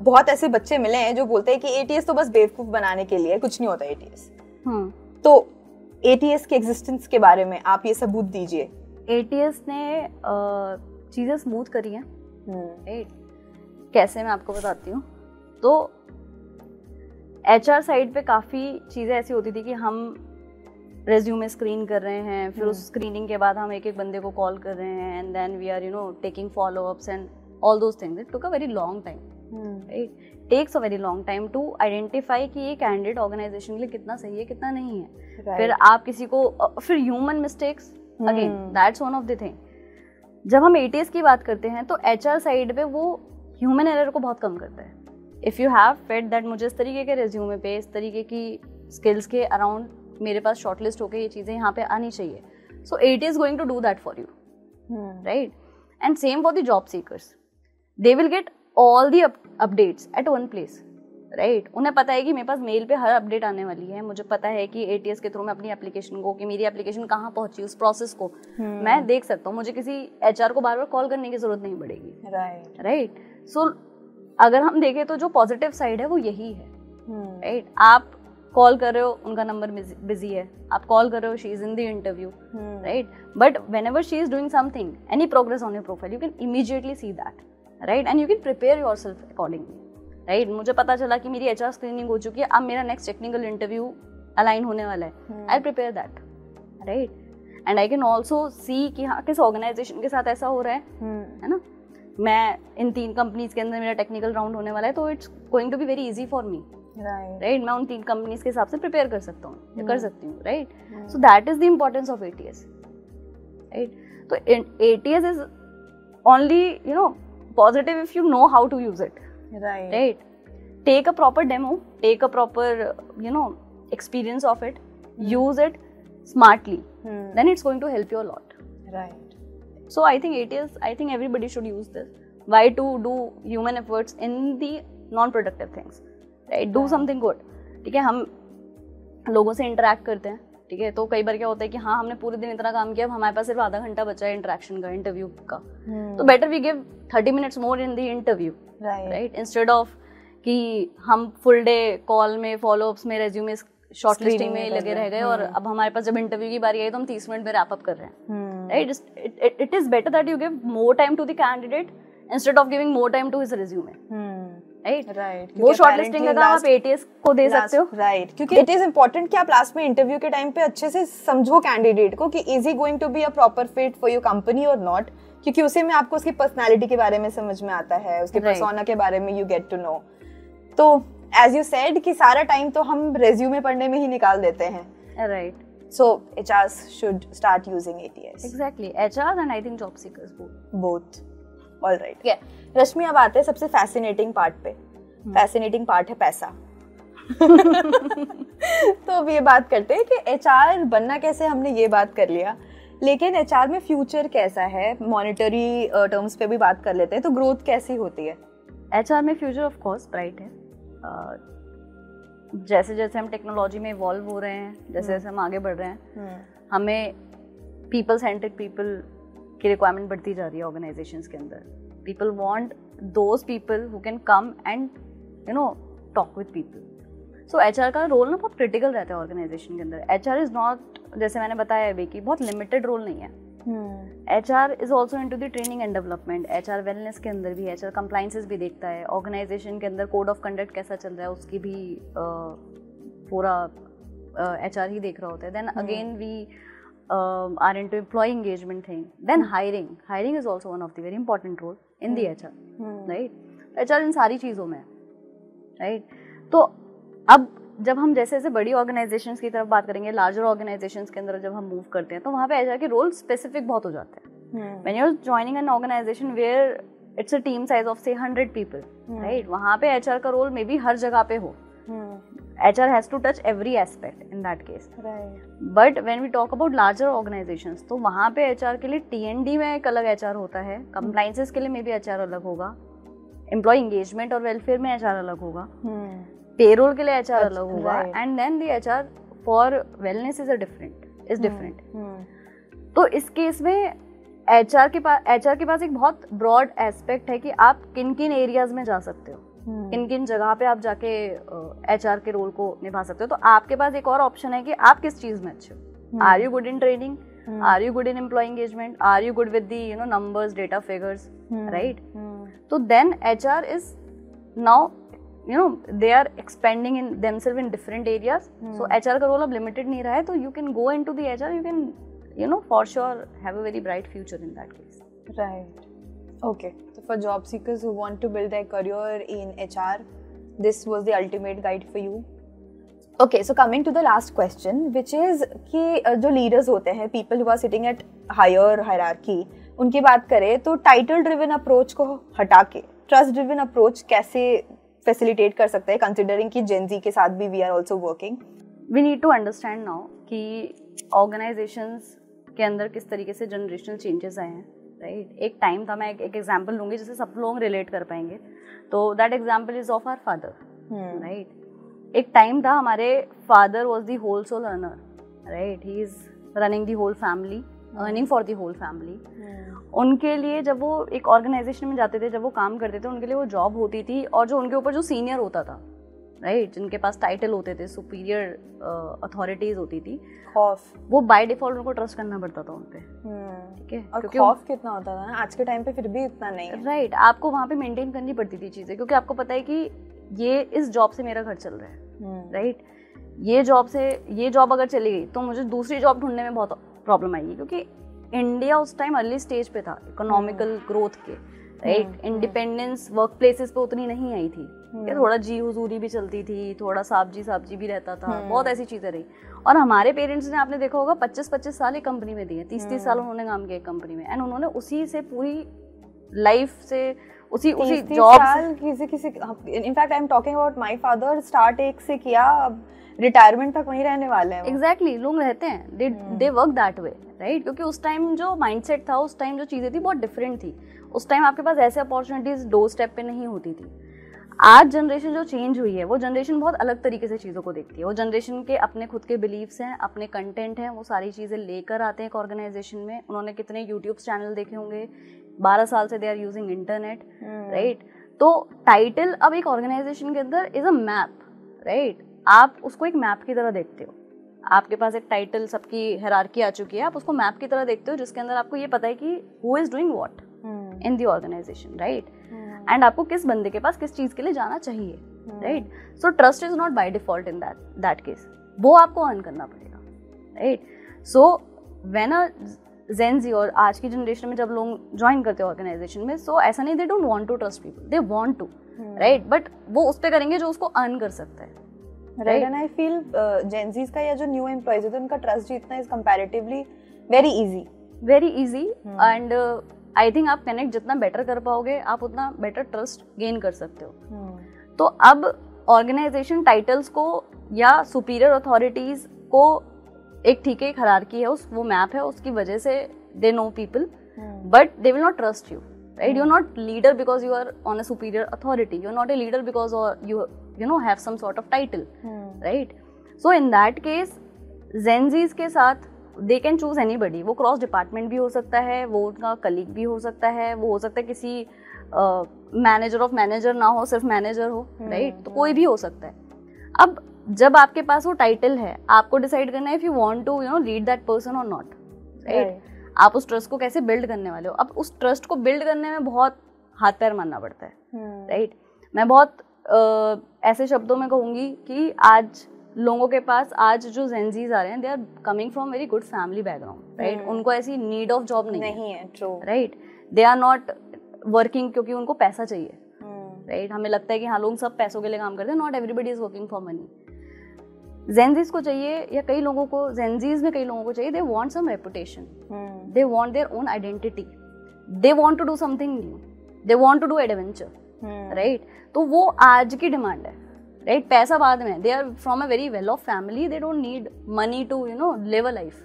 बहुत ऐसे बच्चे मिले हैं जो बोलते हैं कि ATS तो बस बेवकूफ बनाने के लिए, कुछ नहीं होता ATS. तो ATS के एग्जिस्टेंस के बारे में आप ये सबूत दीजिए. ATS ने चीज़ें स्मूथ करी हैं, राइट. कैसे मैं आपको बताती हूँ. तो HR साइड पे काफ़ी चीज़ें ऐसी होती थी कि हम रेज्यूमे स्क्रीन कर रहे हैं, फिर उस स्क्रीनिंग के बाद हम एक एक बंदे को कॉल कर रहे हैं and then we are taking follow ups and all those things. It took a very long time, right. Takes a very long time to identify कि ये कैंडिडेट ऑर्गेनाइजेशन के लिए कितना सही है कितना नहीं है. फिर आप किसी को फिर human mistakes, again that's one of the thing. जब हम ATS की बात करते हैं तो HR साइड पे वो ह्यूमन एरर को बहुत कम करता है. If you have fed that मुझे इस तरीके के रेज्यूमे पे इस तरीके की स्किल्स के अराउंड मेरे पास शॉर्टलिस्ट होकर ये चीज़ें यहाँ पे आनी चाहिए, so ATS going to do that for you, right. And same for the job seekers, they will get all the updates at one place, right. उन्हें पता है कि मेरे पास मेल पे हर अपडेट आने वाली है, मुझे पता है कि ATS के थ्रू मैं अपनी एप्लीकेशन को, कि मेरी एप्लीकेशन कहाँ पहुंची, उस प्रोसेस को मैं देख सकता हूँ. मुझे किसी HR को बार बार कॉल करने की जरूरत नहीं पड़ेगी, राइट. सो अगर हम देखें तो जो पॉजिटिव साइड है वो यही है, राइट. आप कॉल कर रहे हो, उनका नंबर बिजी है, आप कॉल कर रहे हो, she is in the interview, right. But whenever she is doing something, any progress on your profile, you can immediately see that, right. And you can prepare yourself accordingly, right मुझे पता चला कि मेरी HR screening हो चुकी है, अब मेरा नेक्स्ट टेक्निकल इंटरव्यू अलाइन होने वाला है, I prepare that, right. And I can also see कि हाँ किस ऑर्गेनाइजेशन के साथ ऐसा हो रहा है ना, मैं इन 3 कंपनीज के अंदर मेरा टेक्निकल राउंड होने वाला है, तो it's going to be very easy for me, right. मैं उन 3 कंपनीज के हिसाब से प्रिपेयर कर सकता हूँ, कर सकती हूँ, right. So that is the importance of ATS, right. तो ATS is only you know positive if you know how to use it, right. Take a proper demo, take a proper you know experience of it, use it smartly, then it's going to help you a lot, right? So I think ATS, I think everybody should use this. Why to do human efforts in the non-productive things, right? Do something good, ठीक है। हम लोगों से interact करते हैं, ठीक है, तो कई बार क्या होता है कि हाँ हमने पूरे दिन इतना काम किया, अब हमारे पास सिर्फ आधा घंटा बचा है इंटरेक्शन का, इंटरव्यू का, तो better we give 30 minutes more in the interview, right? Instead of कि हम फुल डे कॉल में, फॉलोअप्स में, रेज्यूमे शॉर्टलिस्टिंग में लगे रह गए, और अब हमारे पास जब इंटरव्यू की बारी आई तो हम 30 मिनट में रैप अप कर रहे हैं, right. It is better that you give more time to the candidate instead of giving more time to his resume, right. वो शॉर्टलिस्टिंग का काम आप ATS को दे सकते हो, राइट, क्योंकि इट इज इंपॉर्टेंट कि आप लास्ट में इंटरव्यू के टाइम पे अच्छे से समझो कैंडिडेट को कि is he going to be a proper fit for your company और नॉट, क्योंकि उसी में आपको उसकी पर्सनैलिटी के बारे में समझ में आता है, उसकी पर्सोना के बारे में यू गेट टू नो। तो एज यू सेड कि सारा टाइम तो हम रेज्यूमे पढ़ने में ही निकाल देते हैं, right. So HRs should start using ATS. Exactly, HRs and I think job seekers both. All right. ठीक है, रश्मि अब आते हैं सबसे फैसिनेटिंग पार्ट पे। फैसिनेटिंग पार्ट है पैसा। तो अब ये बात करते हैं कि HR बनना कैसे, हमने ये बात कर लिया, लेकिन HR में फ्यूचर कैसा है, मॉनेटरी टर्म्स पे भी बात कर लेते हैं, तो ग्रोथ कैसी होती है? HR में फ्यूचर ऑफ कोर्स ब्राइट है। जैसे जैसे हम टेक्नोलॉजी में इवॉल्व हो रहे हैं, जैसे जैसे हम आगे बढ़ रहे हैं, हमें पीपल सेंट्रिक पीपल की रिक्वायरमेंट बढ़ती जा रही है ऑर्गेनाइजेशंस के अंदर। People want those people who can come and you know talk with people. So HR का रोल ना बहुत क्रिटिकल रहता है ऑर्गेनाइजेशन के अंदर। HR इज नॉट, जैसे मैंने बताया अभी कि बहुत लिमिटेड रोल नहीं है। HR is also into the training and development. HR wellness के अंदर भी, HR कंप्लाइंसेस भी देखता है, ऑर्गेनाइजेशन के अंदर कोड ऑफ कंडक्ट कैसा चल रहा है उसकी भी पूरा HR ही देख रहा होता है। Then again we are into employ engagement thing. Then hiring is also one of the very important role in the HR, राइट। HR इन सारी चीज़ों में, राइट। तो अब जब हम जैसे जैसे बड़ी ऑर्गेनाइजेशंस की तरफ बात करेंगे, लार्जर ऑर्गेनाइजेशंस के अंदर जब हम मूव करते हैं, तो वहाँ पे HR के रोल स्पेसिफिक बहुत हो जाते हैं। When you are joining an organization where it's a team size of say 100 people, right, वहाँ पे HR का रोल मे बी हर जगह पे हो। HR has to touch every aspect in that case, but when we talk about larger organizations, तो वहाँ पे HR के लिए T&D में एक अलग HR होता है, कंप्लाइंसेस के लिए मे बी HR अलग होगा, एम्प्लॉय एंगेजमेंट और वेलफेयर में HR अलग होगा, पेरोल के लिए HR अलग होगा, and then the HR for wellness is different. तो इस केस में HR के पास एक बहुत ब्रॉड एस्पेक्ट है कि आप किन किन एरियाज में जा सकते हो, किन किन जगह पे आप जाके HR के रोल को निभा सकते हो। तो आपके पास एक और ऑप्शन है कि आप किस चीज में अच्छे हो। Are you good in training, are you good in employ engagement, are you good with the you know numbers, data, figures, right. तो then HR is now you know they are expanding in themselves in different areas. So HR का role अब limited नहीं रहा है, तो you can go into the HR, you can you know for sure have a very bright future in that case. Right. Okay. So for job seekers who want to build their career in HR, this was the ultimate guide for you. Okay, so coming to the last question, which is कि जो leaders होते हैं, people who are sitting at higher hierarchy, उनकी बात करें तो title driven approach को हटा के trust driven approach कैसे facilitate कर सकते हैं, considering कि Gen Z के साथ भी we are also working. We need to understand now कि organizations के अंदर किस तरीके से generational changes आए हैं, right? एक टाइम था, मैं एक एग्जाम्पल लूंगी जिससे सब लोग रिलेट कर पाएंगे। तो that example is of our father, right. एक टाइम था, हमारे father was the whole sole earner, right. He is running the whole family, earning for the whole family. उनके लिए जब वो एक ऑर्गेनाइजेशन में जाते थे, जब वो काम करते थे, उनके लिए वो जॉब होती थी, और जो उनके ऊपर जो सीनियर होता था, राइट, जिनके पास टाइटल होते थे, सुपीरियर अथॉरिटीज होती थी, खौफ, वो बाय डिफॉल्ट उनको ट्रस्ट करना पड़ता था उन पे, ठीक है। और खौफ कितना होता था ना, आज के टाइम पे फिर भी इतना नहीं है, राइट। आपको वहाँ पे मेंटेन करनी पड़ती थी चीज़ें, क्योंकि आपको पता है कि ये इस जॉब से मेरा घर चल रहा है, राइट? ये जॉब अगर चली गई तो मुझे दूसरी जॉब ढूंढने में बहुत प्रॉब्लम आएगी, क्योंकि इंडिया उस टाइम अर्ली स्टेज पे था इकोनॉमिकल ग्रोथ के, राइट? इंडिपेंडेंस वर्क प्लेसेस पे उतनी नहीं आई थी, थोड़ा जी हुजूरी भी चलती थी, थोड़ा साबजी भी रहता था, बहुत ऐसी चीजें रही। और हमारे पेरेंट्स ने, आपने देखा होगा, 25-25 साल एक कंपनी में दिए, 30-30 साल उन्होंने काम किया एक कंपनी में, एंड उन्होंने उसी से पूरी लाइफ से उसी जॉब किसी in fact I am talking about my father, start एक से किया, अब रिटायरमेंट तक वहीं रहने वाले हैं। एग्जैक्टली, लोग रहते हैं, they work that way, right? क्योंकि उस टाइम जो माइंडसेट था, उस टाइम जो चीजें थी बहुत डिफरेंट थी। उस टाइम आपके पास ऐसे अपॉर्चुनिटीज डोर स्टेप पे नहीं होती थी। आज जनरेशन जो चेंज हुई है, वो जनरेशन बहुत अलग तरीके से चीज़ों को देखती है। वो जनरेशन के अपने खुद के बिलीव्स हैं, अपने कंटेंट हैं, वो सारी चीज़ें लेकर आते हैं एक ऑर्गेनाइजेशन में। उन्होंने कितने यूट्यूब चैनल देखे होंगे, 12 साल से they are using internet, right? तो टाइटल अब एक ऑर्गेनाइजेशन के अंदर इज अ मैप, राइट? आप उसको एक मैप की तरह देखते हो। आपके पास एक टाइटल, सबकी हायरार्की आ चुकी है, आप उसको मैप की तरह देखते हो, जिसके अंदर आपको ये पता है कि who is doing what in the organization, right? And आपको किस बंदे के पास किस चीज के लिए जाना चाहिए, right? So trust is not by default in that case, वो आपको अर्न करना पड़ेगा, राइट? सो व्हेन अ जेन ज़ी और आज की जनरेशन में जब लोग ज्वाइन करते हैं ऑर्गेनाइजेशन में, सो ऐसा नहीं they don't want to trust people, they want to, right? But वो उस पे करेंगे जो उसको अर्न कर सकता है, राइट? एंड आई फील जेन ज़ीज का या जो न्यू एम्प्लॉइज है, उनका ट्रस्ट जीतना is comparatively very easy and I think आप कनेक्ट जितना बेटर कर पाओगे, आप उतना बेटर ट्रस्ट गेन कर सकते हो। तो अब ऑर्गेनाइजेशन टाइटल्स को या सुपीरियर अथॉरिटीज को एक ठीक है, एक हायरार्की है, वो मैप है, उसकी वजह से they know people, but they will not trust you, right? You are not leader because you are on a superior authority, you are not a leader because you know have some sort of title, right? So in that case Gen Z's के साथ they can choose anybody. वो cross department भी हो सकता है, वो उनका colleague भी हो सकता है, वो हो सकता है किसी मैनेजर ऑफ मैनेजर ना हो, सिर्फ मैनेजर हो, राइट? तो कोई भी हो सकता है। अब जब आपके पास वो टाइटल है, आपको डिसाइड करना है if you want to lead that person और नॉट, राइट? आप उस ट्रस्ट को कैसे बिल्ड करने वाले हो। अब उस ट्रस्ट को बिल्ड करने में बहुत हाथ पैर मारना पड़ता है, राइट? मैं बहुत ऐसे शब्दों में कहूँगी कि आज लोगों के पास, आज जो Gen Z's आ रहे हैं, they are coming from very good family background, right? उनको ऐसी नीड ऑफ जॉब नहीं है, true, right? They are not working क्योंकि उनको पैसा चाहिए, राइट? हमें लगता है कि हाँ, लोग सब पैसों के लिए काम करते हैं, not everybody is working for money. Gen Z's को चाहिए, या कई लोगों को, Gen Z's में कई लोगों को चाहिए, they want some reputation, they want their own identity, they want to do something new, they want to do adventure, right? तो वो आज की डिमांड है, राइट? पैसा बाद में, they are from a very well off family, they don't need money to live a life,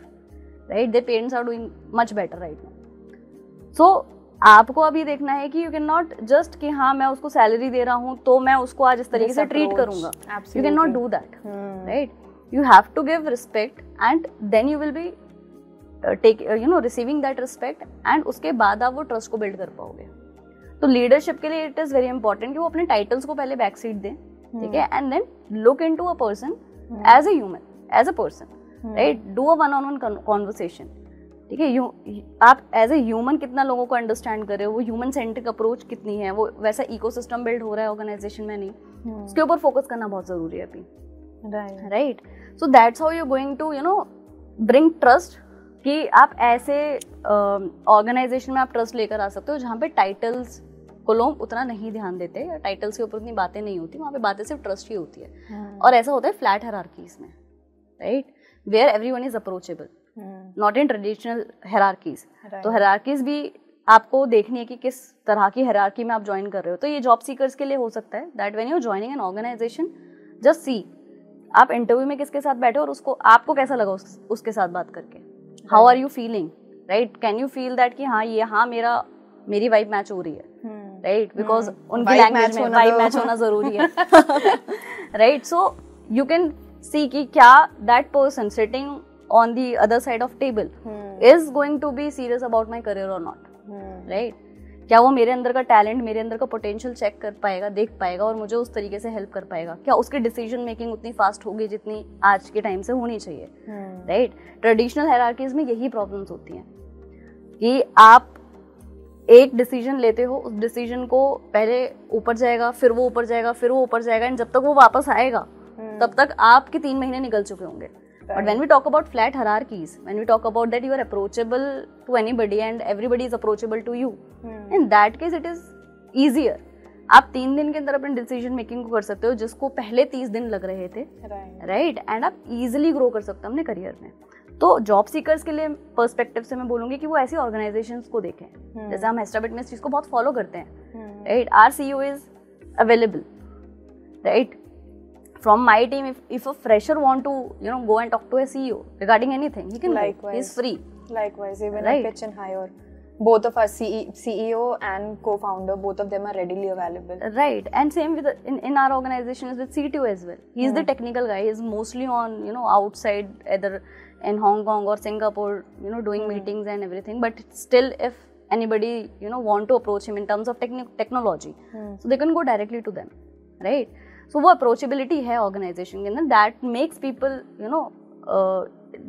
right? Their parents are doing much better right now. So आपको अभी देखना है कि यू कैन नॉट जस्ट कि हाँ, मैं उसको सैलरी दे रहा हूँ तो मैं उसको आज इस तरीके से ट्रीट करूंगा, you can not do that, right? You have to give respect and then you will be take receiving that respect, and उसके बाद आप वो ट्रस्ट को बिल्ड कर पाओगे। तो लीडरशिप के लिए इट इज वेरी इंपॉर्टेंट कि वो अपने टाइटल्स को पहले बैक सीट दें, ठीक है? And then look into a person as a human, as a person, right? Do a one on one conversation, ठीक है? आप एज ए ह्यूमन कितना लोगों को अंडरस्टैंड कर रहे हो, वो ह्यूमन सेंट्रिक अप्रोच कितनी है, वो वैसा इकोसिस्टम बिल्ड हो रहा है ऑर्गेनाइजेशन में, नहीं, उसके ऊपर फोकस करना बहुत जरूरी है अभी, right? So that's how you going to bring trust, कि आप ऐसे ऑर्गेनाइजेशन में आप ट्रस्ट लेकर आ सकते हो जहाँ पे टाइटल्स को लोग उतना नहीं ध्यान देते, या टाइटल्स के ऊपर उतनी बातें नहीं होती, वहाँ पे बातें सिर्फ ट्रस्ट ही होती है। और ऐसा होता है फ्लैट हायरार्कीज में, right? Where everyone is approachable, not in traditional hierarchies. तो हायरार्कीज भी आपको देखनी है कि किस तरह की हायरार्की में आप ज्वाइन कर रहे हो। तो ये जॉब सीकर्स के लिए हो सकता है that when you are joining an organization, just see आप इंटरव्यू में किसके साथ बैठे हो और उसको आपको कैसा लगा उसके साथ बात करके, how are you feeling, right? Can you feel that कि हाँ, ये हाँ मेरी वाइब मैच हो रही है, राइट? बिकॉज उनकी लैंग्वेज में वाइब मैच होना जरूरी है, right? So you can see कि क्या that person sitting on the other side of table is going to be serious about my career और नॉट, राइट? क्या वो मेरे अंदर का टैलेंट, मेरे अंदर का पोटेंशियल चेक कर पाएगा, देख पाएगा और मुझे उस तरीके से हेल्प कर पाएगा? क्या उसकी डिसीजन मेकिंग उतनी फास्ट होगी जितनी आज के टाइम से होनी चाहिए, राइट? ट्रेडिशनल हायरार्कीज में यही प्रॉब्लम्स होती हैं कि आप एक डिसीजन लेते हो, उस डिसीजन को पहले ऊपर जाएगा, फिर वो ऊपर जाएगा, फिर वो ऊपर जाएगा, एंड जब तक वो वापस आएगा तब तक आपके 3 महीने निकल चुके होंगे. But when we talk about flat hierarchies, when we talk about that you are approachable to anybody and everybody is approachable to you, in that case it is easier. आप 3 दिन के अंदर अपने डिसीजन मेकिंग को कर सकते हो जिसको पहले 30 दिन लग रहे थे, राइट, एंड आप इजीली ग्रो कर सकते हो अपने करियर में. तो जॉब सीकर्स के लिए पर्सपेक्टिव से मैं बोलूंगी कि वो ऐसी ऑर्गेनाइजेशंस को देखें. जैसे हम हेस्टाबिट में इस चीज को बहुत फॉलो करते हैं, right. Our CEO is available, right. From my team, if a fresher want to, go and talk to a CEO regarding anything, he can. Likewise, he's free. Likewise, even at Pitch and Hire, both of us, CEO and co-founder, both of them are readily available. Right, and same with in our organization is with CTO as well. He's the technical guy. He's mostly on outside, either in Hong Kong or Singapore, doing meetings and everything. But still, if anybody want to approach him in terms of technology, so they can go directly to them, right? So वो approachability है organisation के अंदर. That makes people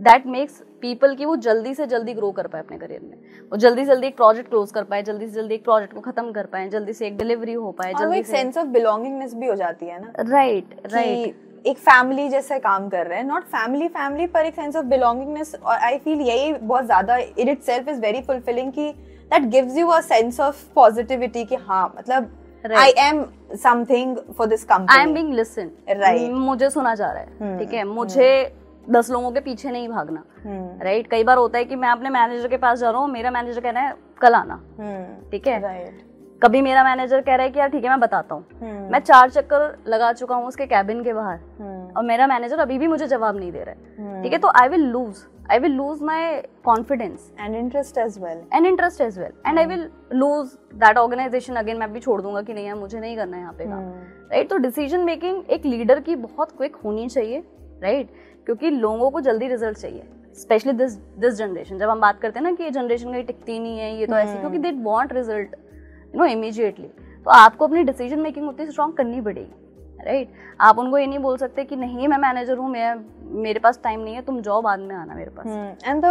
that makes people कि वो जल्दी से जल्दी grow कर पाए अपने करियर में. वो जल्दी से जल्दी एक प्रोजेक्ट क्लोज कर पाए, जल्दी से जल्दी एक प्रोजेक्ट को खत्म कर पाए, जल्दी से एक डिलीवरी हो पाए, जल्दी से सेंस ऑफ बिलोंगिंगनेस भी हो जाती है ना. राइट. एक फैमिली जैसे काम कर रहे हैं, नॉट फैमिली पर एक सेंस ऑफ बिलोंगिंगनेस. और आई फील यही बहुत ज्यादा it itself is very fulfilling कि that gives you a sense of positivity कि हाँ मतलब I am something for this company. I am being listened. Right. मुझे सुना जा रहा है, ठीक है. मुझे 10 लोगों के पीछे नहीं भागना, राइट. कई बार होता है कि मैं अपने मैनेजर के पास जा रहा हूँ, मेरा मैनेजर कह रहा है कल आना, ठीक है. कभी मेरा मैनेजर कह रहा है कि यार ठीक है मैं बताता हूँ. मैं 4 चक्कर लगा चुका हूँ उसके कैबिन के बाहर और मेरा मैनेजर अभी भी मुझे जवाब नहीं दे रहा है, ठीक है. तो I will lose my confidence and interest as well and I will lose that organization again. मैं भी छोड़ दूंगा कि नहीं यार मुझे नहीं करना है यहाँ पे काम, राइट. तो डिसीजन मेकिंग एक लीडर की बहुत क्विक होनी चाहिए, राइट, क्योंकि लोगों को जल्दी रिजल्ट चाहिए. स्पेशली दिस जनरेशन, जब हम बात करते हैं ना कि ये जनरेशन कहीं टिकती नहीं है, ये तो ऐसी, क्योंकि दे वांट रिजल्ट इमीडिएटली. तो आपको अपनी डिसीजन मेकिंग उतनी स्ट्रॉन्ग करनी पड़ेगी, राइट. आप उनको ये नहीं बोल सकते कि नहीं मैं मैनेजर हूँ, मेरे पास टाइम नहीं है, तुम जाओ बाद में आना मेरे पास. And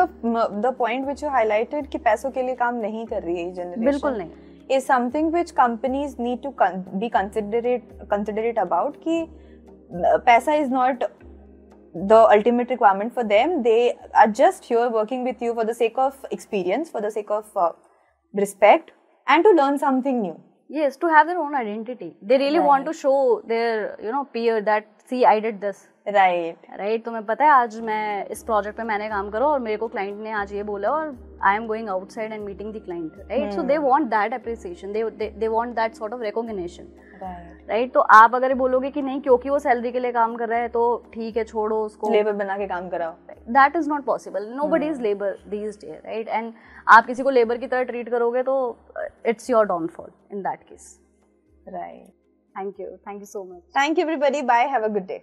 the point which you highlighted कि पैसों के लिए काम नहीं कर रही है ये जनरेशन, बिल्कुल नहीं, is something which companies need to be considerate about कि पैसा is not the ultimate requirement for them. They are just here working with you for the sake of experience, for the sake of respect and to learn something new. Yes, to have their own identity. They really want to show their peer that see I did this. Right. तुम्हें पता है आज मैं इस project पे मैंने काम करा और मेरे को क्लाइंट ने आज ये बोला और I am going outside and meeting the client, right. So they want that appreciation, they want that sort of recognition, right. तो आप अगर बोलोगे कि नहीं क्योंकि वो सैलरी के लिए काम कर रहा है तो ठीक है छोड़ो उसको, लेबर बना के काम कराओ, that is not possible. Nobody is labour these days, right. And आप किसी को लेबर की तरह ट्रीट करोगे तो it's your downfall in that case, right. Thank you so much. Thank you everybody. Bye. Have a good day.